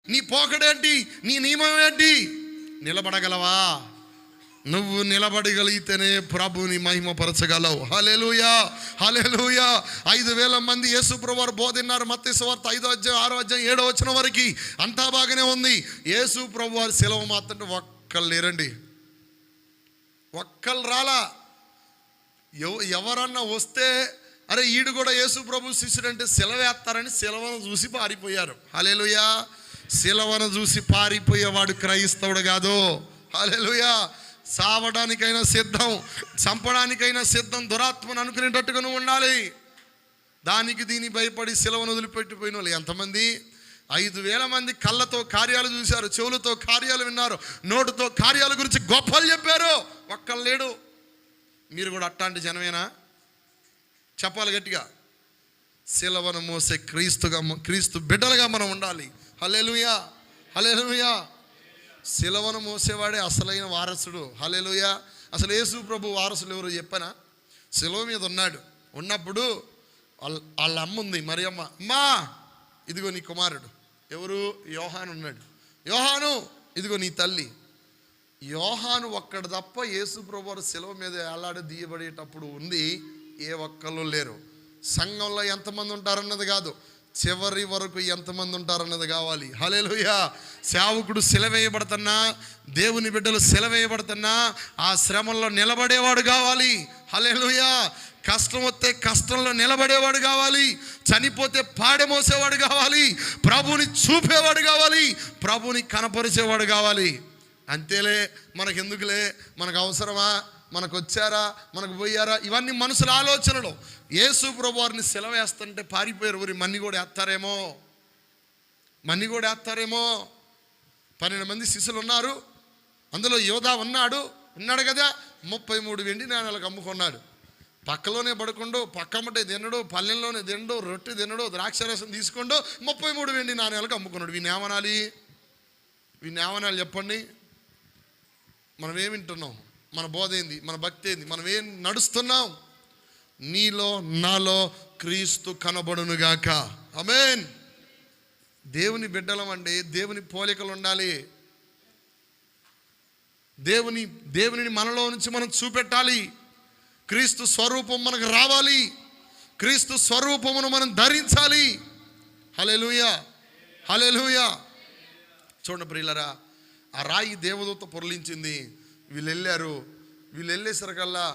నీ పోకడేంటి? నీ నియమం ఏంటి? నిలబడగలవా? నువ్వు నిలబడగలిగితేనే ప్రభుని మహిమపరచగలవు. హల్లెలూయా, హల్లెలూయా. 5,000 మంది యేసు ప్రభువారు బోధిన్నారు. మత్తయి సువార్త 5వ అధ్యాయం 6వ అధ్యాయం 7వ వచనం వరకు అంతా బాగానే ఉంది. యేసు ప్రభువారు సెలవు మాత్రం ఒక్కళ్ళు లేరండి. ఒక్కళ్ళు రాలా. ఎవరన్నా వస్తే అరే ఈడు కూడా యేసు ప్రభు శిష్యుడు అంటే సెలవేస్తారని సెలవును చూసి పారిపోయారు. హల్లెలూయా. సెలవును చూసి పారిపోయేవాడు క్రైస్తవుడు కాదు. హల్లెలూయా. సావడానికైనా సిద్ధం, చంపడానికైనా సిద్ధం. దురాత్మను అనుకునేటట్టుగా నువ్వు ఉండాలి. దానికి దీని భయపడి సెలవును వదిలిపెట్టిపోయిన వాళ్ళు ఎంతమంది? 5,000 మంది కళ్ళతో కార్యాలు చూశారు, చెవులతో కార్యాలు విన్నారు, నోటుతో కార్యాల గురించి గొప్పలు చెప్పారు. ఒక్కళ్ళు లేడు. మీరు కూడా అట్లాంటి జనమేనా? చెప్పాలి గట్టిగా. సిలువను మోసే క్రీస్తు బిడ్డలుగా మనం ఉండాలి. హల్లెలూయా, హల్లెలూయా. సిలువను మోసేవాడే అసలైన వారసుడు. హల్లెలూయా. అసలు యేసు ప్రభు వారసులు ఎవరు చెప్పనా? సిలువ మీద ఉన్నప్పుడు వాళ్ళ అమ్మ ఉంది, మరియమ్మ. అమ్మా ఇదిగో నీ కుమారుడు. ఎవరు? యోహాను ఉన్నాడు. యోహాను ఇదిగో నీ తల్లి. యోహాను ఒక్కడు తప్ప యేసు ప్రభు వారు సిలువ మీద ఎలాడ తీయబడేటప్పుడు ఉంది. ఏ ఒక్కళ్ళు లేరు. సంఘంలో ఎంతమంది ఉంటారన్నది కాదు, చివరి వరకు ఎంతమంది ఉంటారన్నది కావాలి. హల్లెలూయా. సేవకుడు సెలవేయబడుతున్నా, దేవుని బిడ్డలు సెలవేయబడుతున్నా ఆ శ్రమల్లో నిలబడేవాడు కావాలి. హల్లెలూయా. కష్టం వస్తే కష్టంలో నిలబడేవాడు కావాలి. చనిపోతే పాడె మోసేవాడు కావాలి. ప్రభుని చూపేవాడు కావాలి. ప్రభుని కనపరిచేవాడు కావాలి. అంతేలే, మనకెందుకులే, మనకు అవసరమా, మనకు వచ్చారా, మనకు పోయారా, ఇవన్నీ మనుషుల ఆలోచనలు. యేసు ప్రభు వారిని సెలవేస్తుంటే పారిపోయారు. ఊరి మన్ని కూడా వేస్తారేమో, 12 మంది శిష్యులు ఉన్నారు. అందులో యోధా ఉన్నాడు కదా. 33 వెండి నాణాలకు అమ్ముకున్నాడు. పక్కలోనే పడుకుండు, పక్కమ్మటే తినడు, పల్లెల్లోనే తినడు, రొట్టె తినడు, ద్రాక్షరసం తీసుకుండు, 33 వెండి నాణ్యాలకు అమ్ముకున్నాడు. వీని ఏమనాలి చెప్పండి? మనం ఏం వింటున్నాం? మన బోధ ఏంది? మన భక్తి ఏంది? మనం ఏం నడుస్తున్నాం? నీలో నాలో క్రీస్తు కనబడునుగాక. ఆమేన్. దేవుని బిడ్డలం అండి. దేవుని పోలికలు ఉండాలి. దేవునిని మనలో నుంచి మనం చూపెట్టాలి. క్రీస్తు స్వరూపం మనకు రావాలి. క్రీస్తు స్వరూపమును మనం ధరించాలి. హల్లెలూయా, హల్లెలూయా. చూడండి ప్రియులరా, ఆ రాయి దేవదూత పొరలించింది. వీళ్ళు వెళ్ళేసరికల్లా